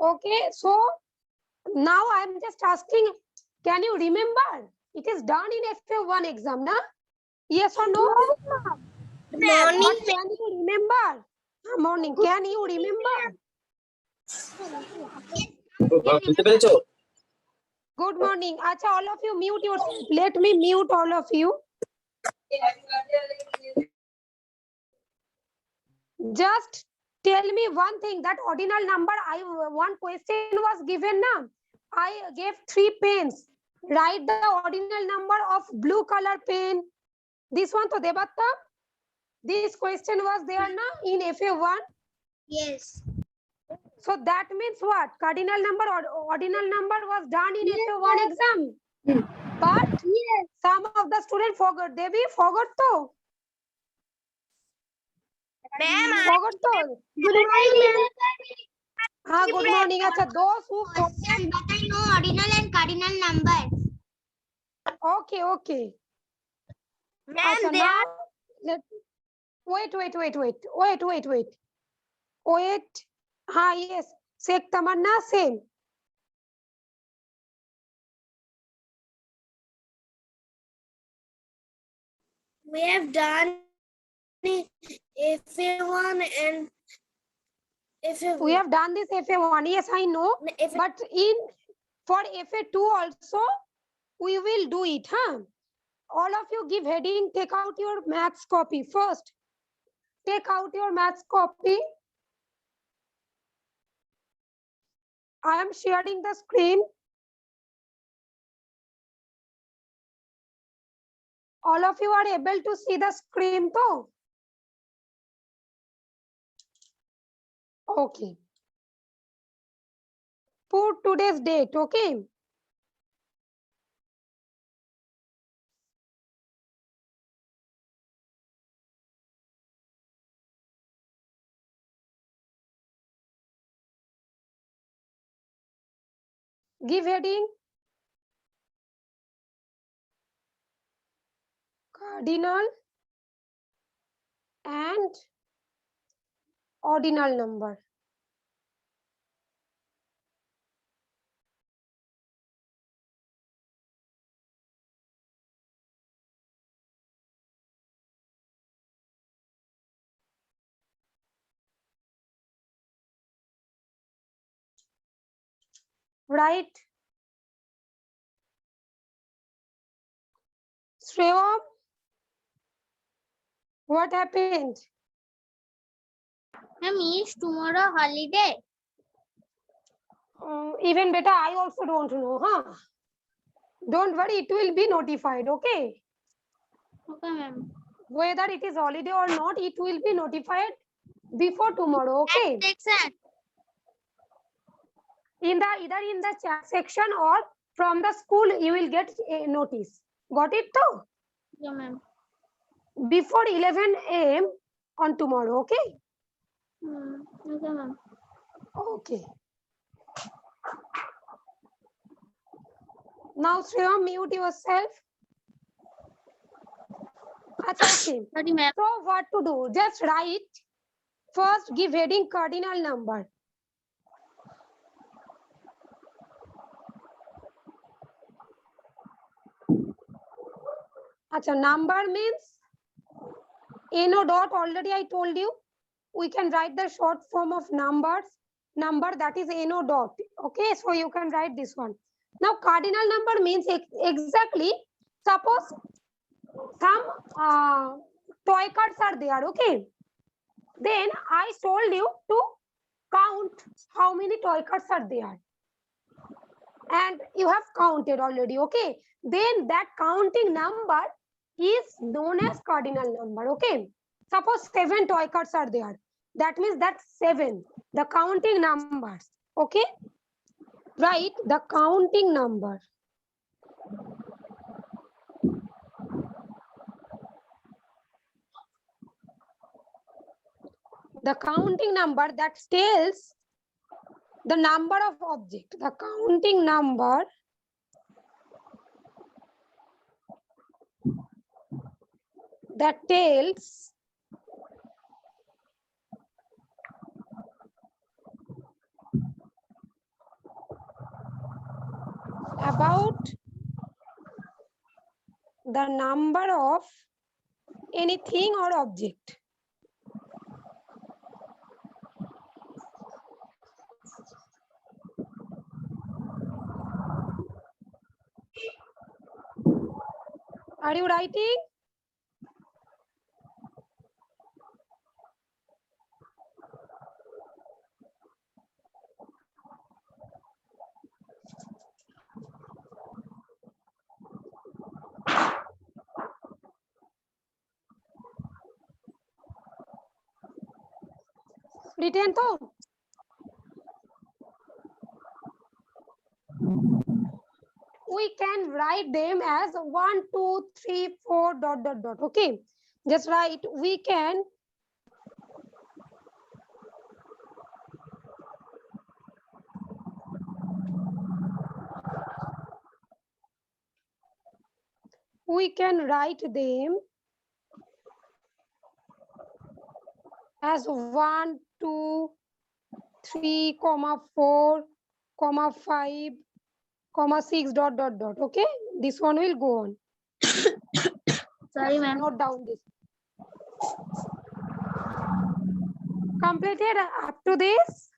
Okay, so now I am just asking, can you remember? It is done in FA1 exam, na? Yes or no? Morning. But can you remember? Morning. Can you remember? Good morning. Acha, all of you mute yourself. Let me mute all of you. Just tell me one thing, that ordinal number, one question was given now. I gave 3 pens. Write the ordinal number of blue color pen. This one to Debatta. This question was there now in FA1. Yes. So that means what? Cardinal number or ordinal number was done in Yes, FA1 exam. But some of the students forgot. Devi forgot to. Ma'am, Forgot to. good morning, ma'am. Good morning. Acha, those who But I know ordinal and cardinal numbers. okay, okay. Ma'am, Acha, they now are let wait. Yes. Sheikh Tamanna, same. we have done FA1 and FA1. We have done this FA1. Yes, I know. But for FA2 also, we will do it, huh? All of you give heading, take out your maths copy first. Take out your maths copy. I am sharing the screen. All of you are able to see the screen though? Okay. Put today's date, okay? Give heading. Cardinal and ordinal number. Right? Shreya, what happened? Ma'am, is tomorrow holiday? Even better, I also don't know, huh? Don't worry, it will be notified, okay? Okay, ma'am. Whether it is holiday or not, it will be notified before tomorrow, okay? Section. Either in the chat section or from the school, you will get a notice. Got it too? Yeah, ma'am. Before 11 a.m. on tomorrow, okay? Okay, ma'am. Okay. Now, Shreya, mute yourself. Okay. Sorry, ma'am. So, what to do? Just write. First, give heading cardinal number. Number means NO dot. Already I told you. We can write the short form of numbers. Number, that is NO dot. Okay, so you can write this one. Now, cardinal number means exactly. Suppose some toy cards are there. Okay. Then I told you to count how many toy cards are there. And you have counted already. Okay. Then that counting number is known as cardinal number. Okay. Suppose 7 toy cards are there. That means that's 7. The counting numbers. Okay. Write the counting number. The counting number that tells the number of object. The counting number that tells about the number of anything or object. Are you writing? Written to? We can write them as 1, 2, 3, 4, dot, dot, dot. Okay. Just write, we can write them as 1, 2, 3, 4, 5, 6, dot, dot, dot. Okay. This one will go on. Sorry, ma'am. Note down this. Completed up to this?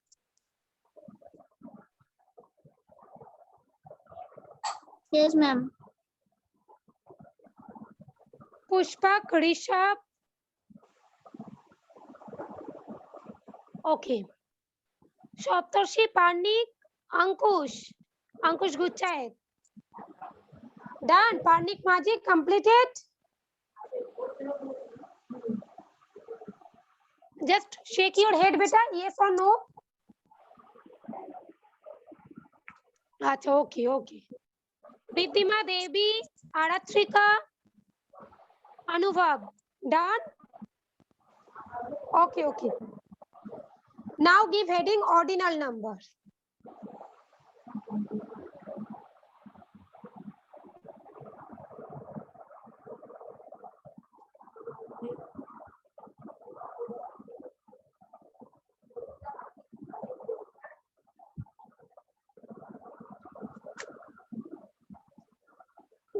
Yes, ma'am. Pushpak, Rishabh. Okay. Shaptarshi, Parnik, Ankush. Ankush Guchait. Done. Parnik Majid completed. Just shake your head, beta. Yes or no? Achha, okay, okay. Riddhima Devi, Aratrika, Anubhav. Done? Okay, okay. Now give heading ordinal number.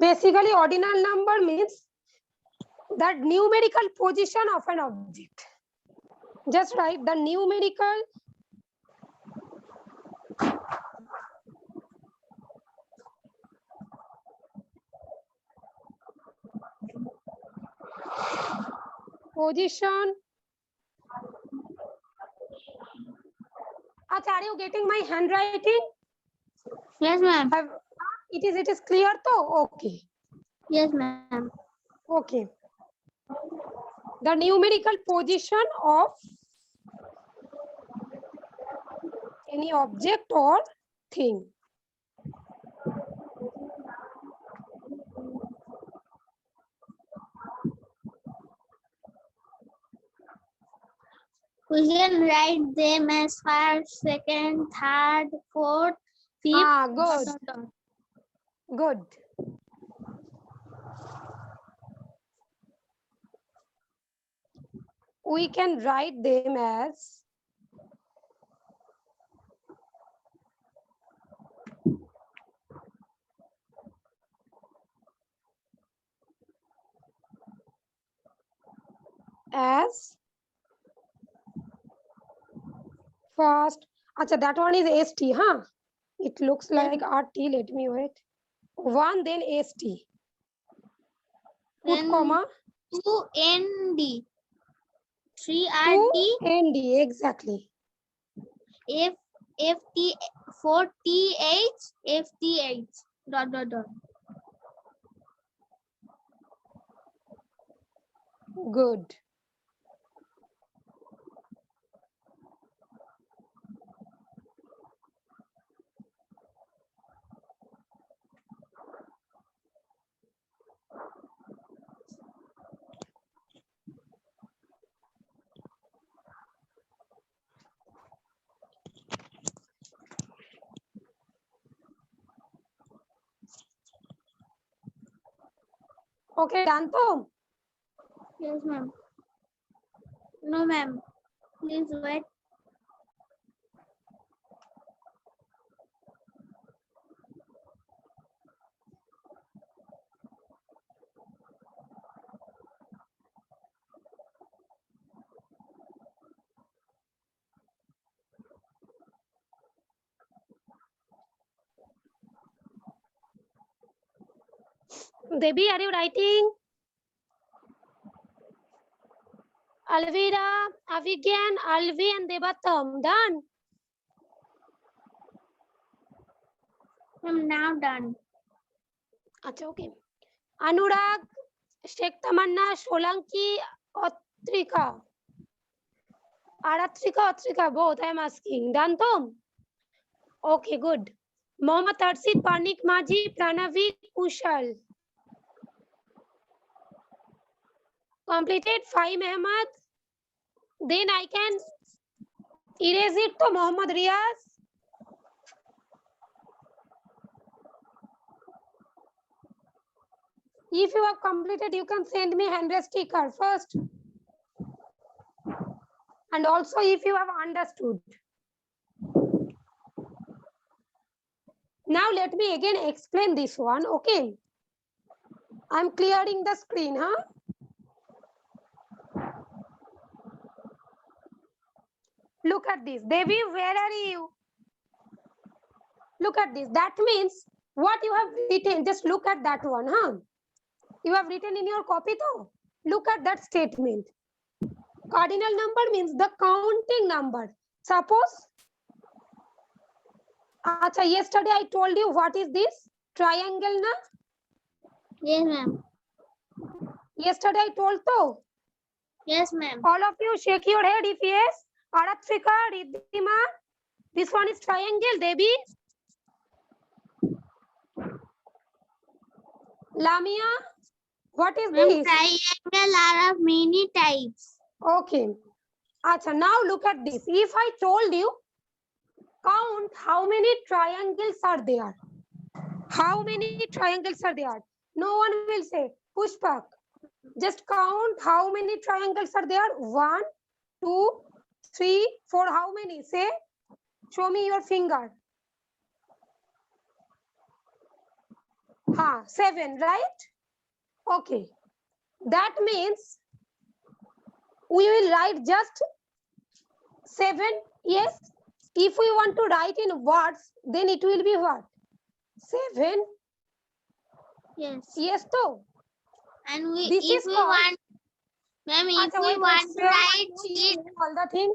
Basically, ordinal number means the numerical position of an object. Just write the numerical position. Are you getting my handwriting? Yes, ma'am. It is clear though? Okay. Yes, ma'am. Okay. The numerical position of any object or thing. We can write them as first, second, third, fourth, fifth. Good. dot, dot, dot. Good. We can write them as first. Acha, that one is ST, huh? It looks like RT. Let me wait. 1, then ST. Put Then comma. 2 ND. 3 2 RT. ND, exactly. F FT 4 TH FTH. Dot dot dot. Good. Okay, done to? Yes, ma'am. No, ma'am. Please wait. Debbie, are you writing? Alvira, Avigyan, Alvi, and Debatam. Done. I'm now done. Acha, okay. Anurag, Sheikh Tamanna, Solanki, Otrika. Aratrika, Otrika, both I am asking. Done, Tom? Okay, good. Mohammad Arsid, Panik Maji, Pranavi, Kushal. Completed 5, Mehmet. Then I can erase it to Mohammad Riaz. If you have completed, you can send me handwritten sticker first. And also if you have understood. Now let me again explain this one, okay? I'm clearing the screen, huh? Look at this. Devi, where are you? Look at this. That means what you have written, just look at that one, huh? You have written in your copy though. Look at that statement. Cardinal number means the counting number. Suppose, acha, yesterday I told you what is this? Triangle, na? Yes, ma'am. Yesterday I told so. Yes, ma'am. All of you shake your head if yes. Aratrika, Riddhima. This one is triangle, Devi. Lamia, what is Ma'am, this? triangle are of many types. Okay. Acha, now look at this. If I told you, count how many triangles are there. How many triangles are there? No one will say, Pushpak. Just count how many triangles are there. 1, 2, 3, 4. How many? Say, show me your finger. 7, right? Okay. That means we will write just 7. Yes. If we want to write in words, then it will be what? 7. Yes. Yes, though. And we, This if is we called. want, ma'am, if we want to write it, all the thing.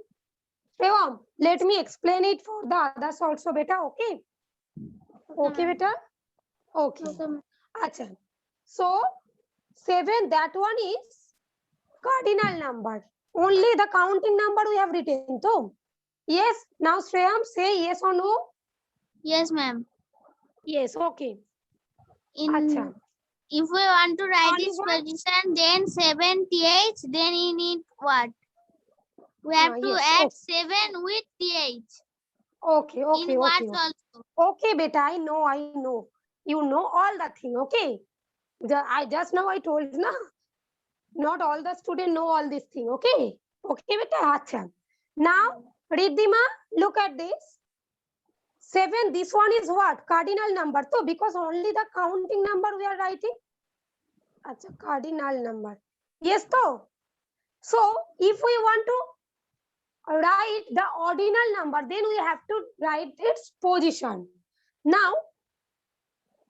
Shivam, let me explain it for the others also, beta. Okay. Okay, beta. Okay. Acha. So 7, that one is cardinal number. Only the counting number we have written. So yes. Now Shreyam, say yes or no. Yes, ma'am. Yes. Okay. In Acha. if we want to write Only this one? position, then 7 th, then we need what? We have to Yes, add okay. 7 with th. Okay. Okay. In words Okay. also. Okay, beta. I know. I know. You know all the thing. Okay. I just now I told na. Not all the students know all this thing. Okay. Okay, beta. Acha. Now, Riddhima, look at this. 7. This one is what? Cardinal number. So because only the counting number we are writing. Acha, cardinal number. Yes, though. So if we want to write the ordinal number, then we have to write its position. Now,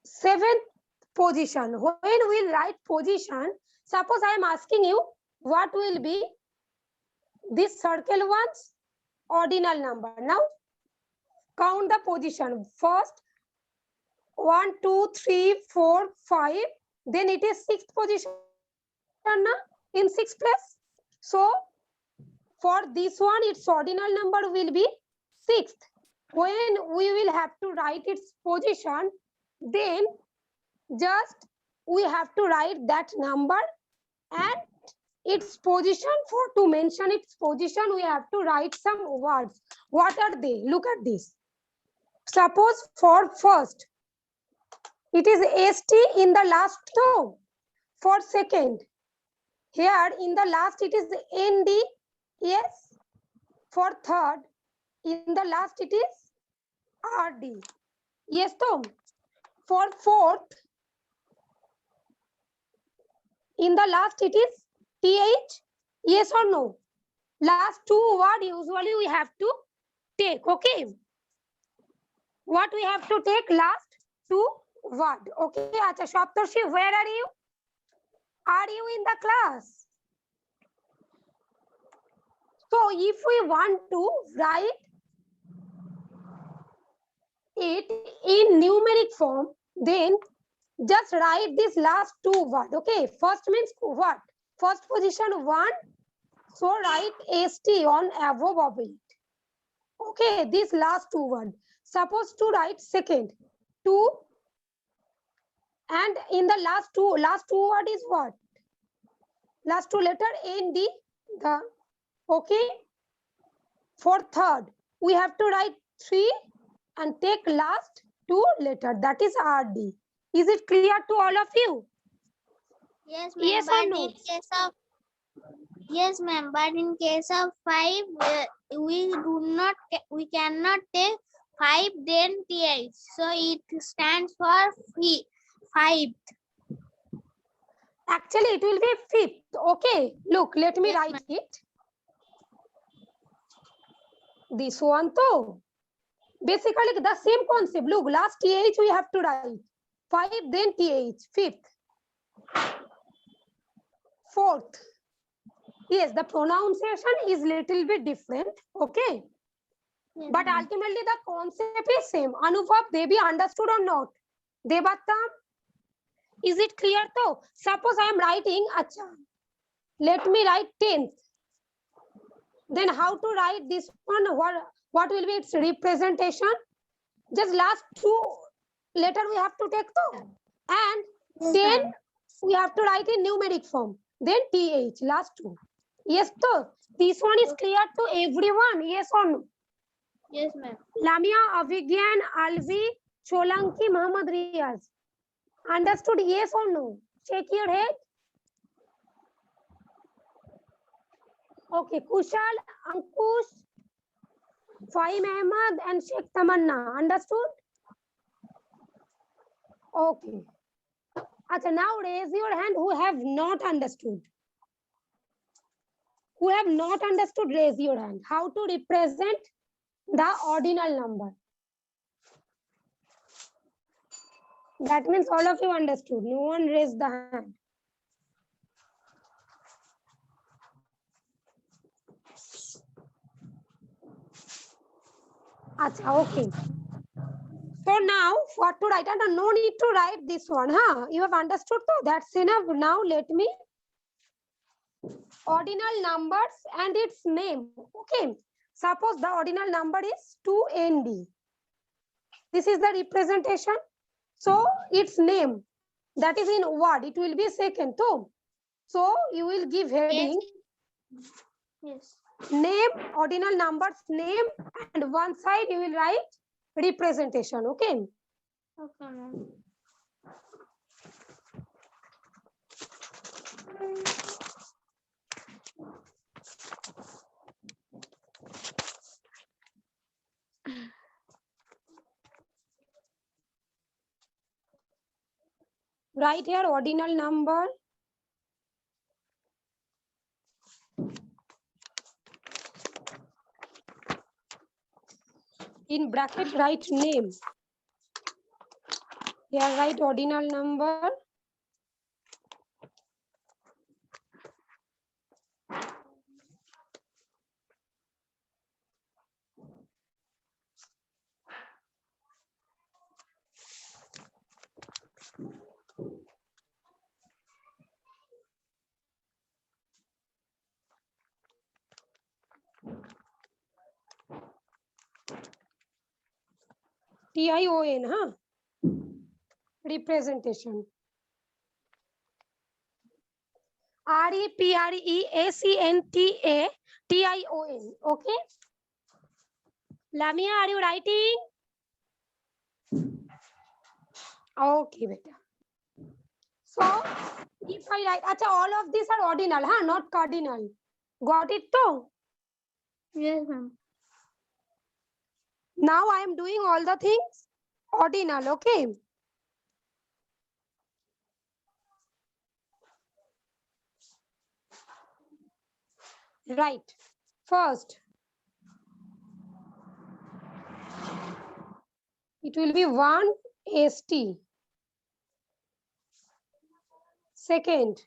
7th position. When we write position, suppose I am asking you what will be this circle one's ordinal number. Now, count the position. First, 1, 2, 3, 4, 5. Then it is 6th position in 6th place. So, for this one, its ordinal number will be 6th. When we will have to write its position, then just we have to write that number and its position. For to mention its position, we have to write some words. What are they? Look at this. Suppose for first, it is ST in the last row. For second, here in the last it is ND. Yes. For third, in the last it is RD. Yes, Tom. For fourth, in the last it is TH. Yes or no? Last 2 words usually we have to take. Okay. What we have to take last 2 word. Okay, acha Shaptarshi, where are you? Are you in the class? So if we want to write it in numeric form, then just write this last two word. Okay, first means what? First position 1, so write st on above of it. Okay, this last two word. Suppose to write second 2, and in the last two word is what? Last two letter nd. The okay. For third, we have to write 3 and take last two letter, that is rd. Is it clear to all of you? Yes, ma'am. Yes or no? Yes, ma'am. But in case of 5, we cannot take 5 then th. So it stands for 5. Actually, it will be fifth. Okay, look, let me Yes, write ma'am. it. This one too. Basically, the same concept. Look, last th we have to write 5, then th, fifth. Fourth. Yes, the pronunciation is little bit different. Okay. Yes, But ma'am. ultimately the concept is same. Anubhav, Devi, understood or not? Devatam, is it clear though? Suppose I am writing, acha, let me write 10th. Then how to write this one? What will be its representation? Just last two letter we have to take though. And Yes, 10 ma'am. we have to write in numeric form. Then th, last two. Yes though. This one is clear to everyone. Yes or no? Yes, ma'am. Lamia, Avigyan, Alvi, Cholanki, Muhammad Riaz. Understood? Yes or no? Shake your head. Okay. Kushal, Ankush, Fahim Ahmad, and Sheikh Tamanna. Understood? Okay. Achha, now raise your hand who have not understood. Who have not understood, raise your hand. How to represent the ordinal number? That means all of you understood. No one raised the hand. Achha, okay. So now what to write? And no need to write this one. Huh? You have understood? So that's enough. Now let me ordinal numbers and its name. Okay. Suppose the ordinal number is 2nd. This is the representation. So its name, that is in word, it will be second. So you will give heading. Yes. Name, ordinal numbers name, and one side you will write representation. Okay. Okay, ma'am. Write here ordinal number. In bracket write name. Here write ordinal number. TION, huh? Representation. REPRESENTATION. Okay. Lamia, are you writing? Okay, beta. So if I write, acha, all of these are ordinal, huh? Not cardinal. Got it too? Yes, ma'am. Now I am doing all the things ordinal. Okay. Right. First, it will be 1 ST. Second.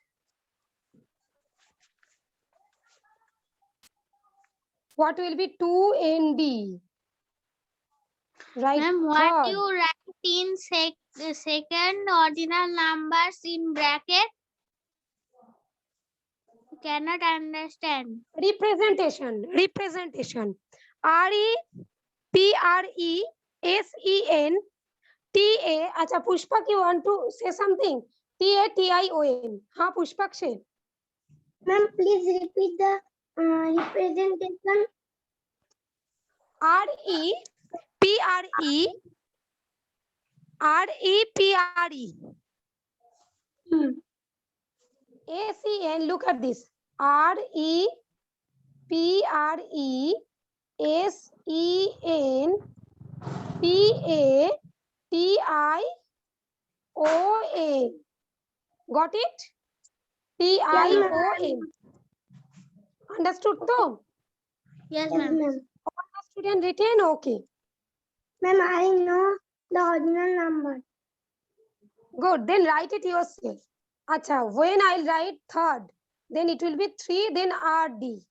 What will be 2ND? Right. Ma'am, what Third. you write in second ordinal numbers in bracket? Cannot understand. Representation. Representation. REPRESENTA. अच्छा Pushpak, you want to say something? TATION. हाँ पुष्पक से. Ma'am, please repeat the representation. REPRESENTATION. Look at this. REPRESENTATION. Got it? TION. Understood though? Yes, Yes, ma'am. ma'am. All the student written? Okay. Ma'am, I know the ordinal number. Good. Then write it yourself. Acha, when I'll write third, then it will be 3, then RD.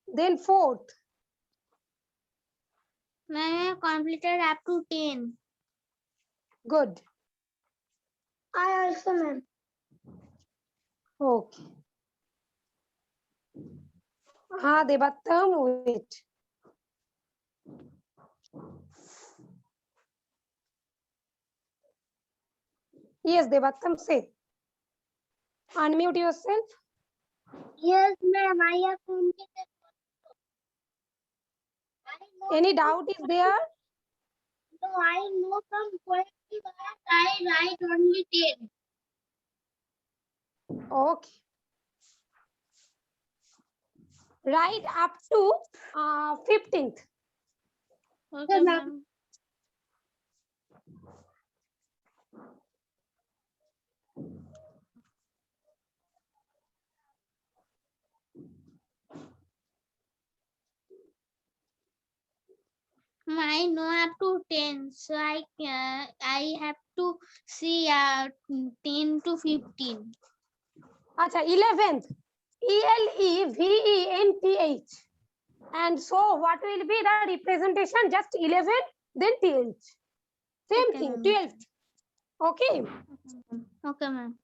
Then fourth. Ma'am, I completed up to 10. Good. I also, ma'am. Okay. Devattam, wait. Yes, Devattam, say. Unmute yourself. Yes, ma'am. I have completed. Any doubt is there? No, I know from 20, but I write only 10. Okay. Write up to 15th. Okay, Yes, ma'am. ma'am. I know up to 10, so I have to see 10 to 15. Acha, 11th. ELEVENTH. And so what will be the representation? Just 11, then TH. Same Okay, thing, ma'am. 12th. Okay. Okay, ma'am.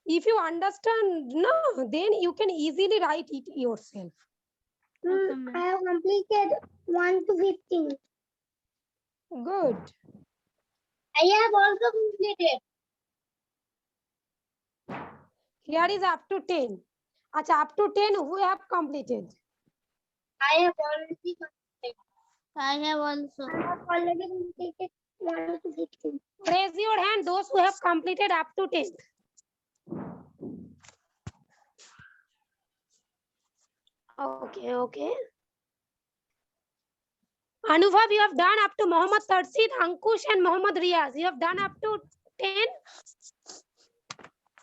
If you understand, no, then you can easily write it yourself. Okay, I ma'am. have completed 1 to 15. Good. I have also completed. Here is up to 10. Acha, up to 10, who have completed? I have already completed. I have also. I have already completed 1 to 15. Raise your hand, those who have completed up to 10. Okay, okay. Anubhav, you have done up to Mohammad Tarsid, Ankush and Mohammad Riaz. You have done up to 10?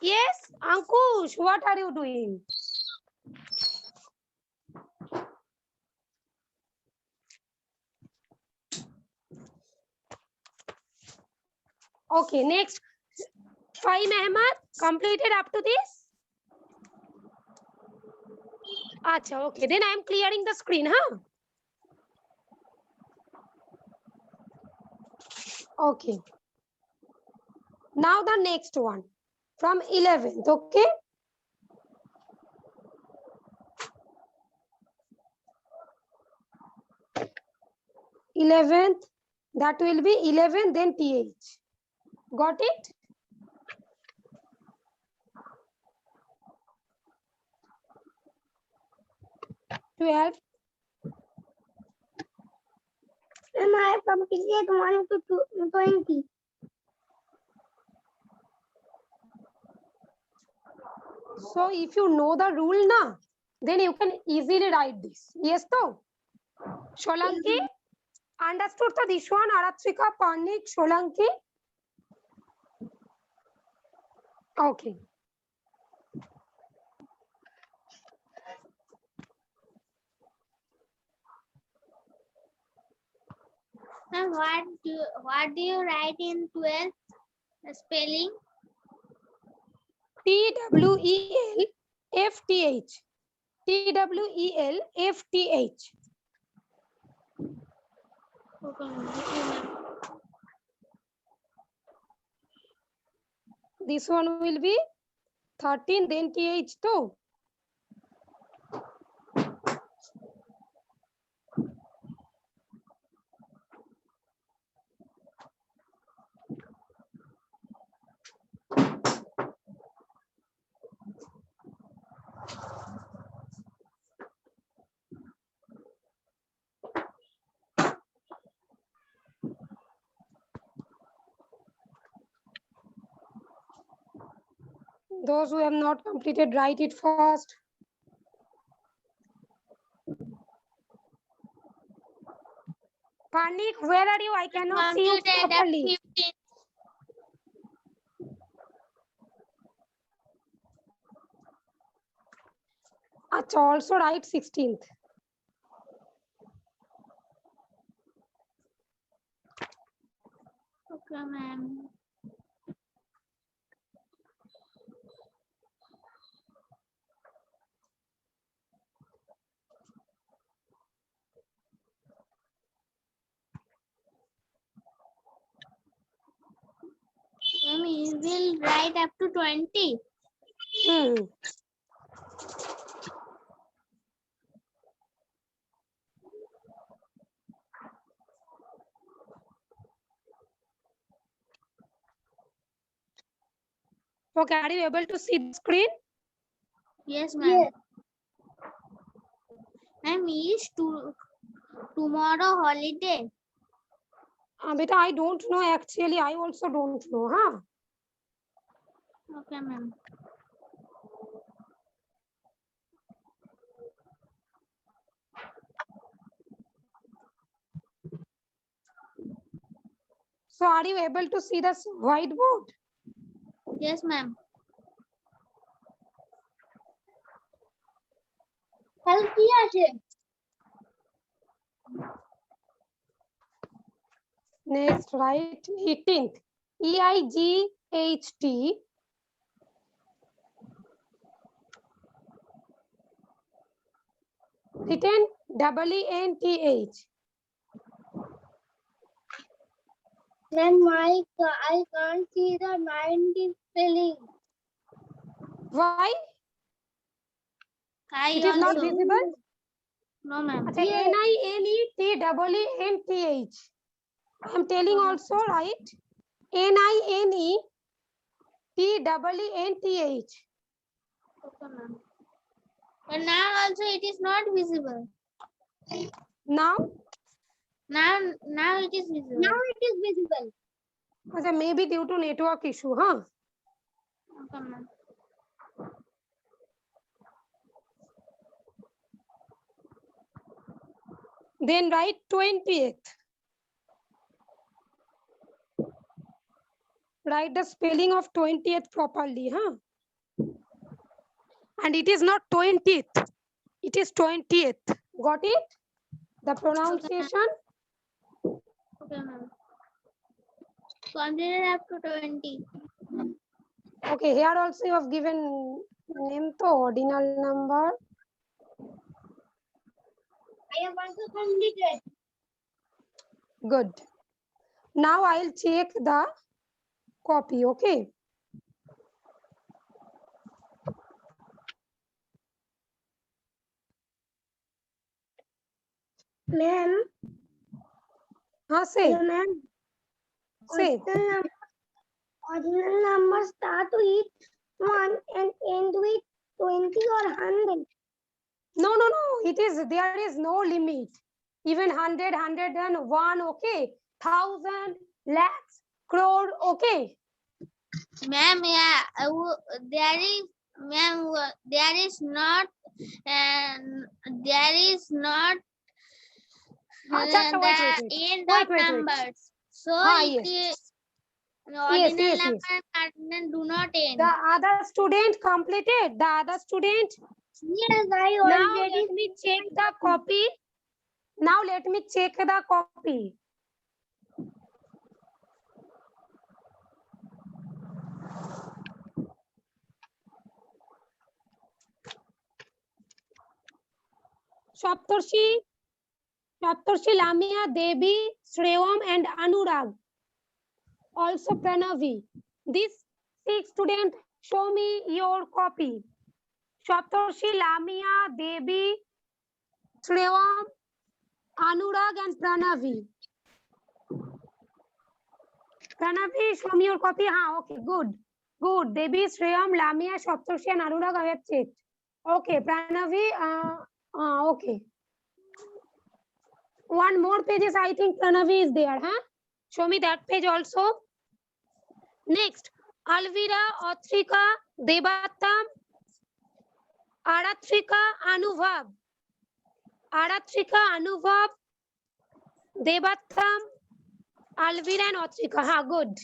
Yes, Ankush, what are you doing? Okay, next. Fahim Ahmad, completed up to this? Acha, okay. Then I am clearing the screen, huh? Okay. Now the next one. From 11th, okay? Eleventh, that will be 11, then TH. Got it? Twelve. And I have completed 1 to 20. So if you know the rule na, then you can easily write this. Yes, to? Sholanki, understood to this one? Aratrika, Panik, Sholanki. Okay. Ma'am, what do you write in 12 spelling? TWELFTH. TWELFTH. Okay, ma'am. Okay, ma'am. This one will be 13, then TH too. Those who have not completed, write it first. Panik, where are you? I cannot see you Completed at properly. 15. Acha, also write 16th. Okay, ma'am. Ma'am, you will write up to 20. Hmm. Okay, are you able to see the screen? Yes, ma'am. Yes. Ma'am, is tomorrow holiday? Beta, I don't know actually. I also don't know, huh? Okay, ma'am. So are you able to see the whiteboard? Yes, ma'am. Help किया है Next, write 18th. EIGHT. Written EENTH. Then I can't see the 90 spelling. Why? I It is not also. visible. No, ma'am. Acha, NINETEENTH. I am telling also, right? NINETEENTH. Okay, ma'am. But now also it is not visible. Now, Now it is visible. Now it is visible. acha, maybe due to network issue, huh? Okay, ma'am. Then write 20th. Write the spelling of 20th properly, huh? And it is not 20th. It is 20th. Got it? The pronunciation? Okay, ma'am. Consider up to 20. Okay, here also you have given name to ordinal number. I have also completed. Good. Now I'll check the copy, okay? Ma'am, Huh, say, ma'am. say. Ordinal numbers start with 1 and end with 20 or 100. No. It is, there is no limit. Even 100, 101, okay? 1,000, lakhs, crore, okay? Ma'am, yeah, there is, ma'am, there is not, there is not Acha, wait. the end Wait, of wait. numbers. So Ah, it yes. is ordinal Yes. number and do not end. The other student completed. The other student. Yes, I Now already. let me check the copy. Now let me check the copy. Saptarshi, Lamia, Devi, Shrevam, and Anurag. Also Pranavi. These 6 students, show me your copy. Saptarshi, Lamia, Devi, Shrevam, Anurag, and Pranavi. Pranavi, show me your copy. Okay, good. Good. Devi, Shreyam, Lamia, Saptarshi, and Anurag, I have checked. Okay, Pranavi, okay. One more pages, I think Pranavi is there, huh? Show me that page also. Next, Alvira, Otrika, Debatam, Aratrika, Anubhav. Aratrika, Anubhav, Debatam, Alvira, and Otrika. Good.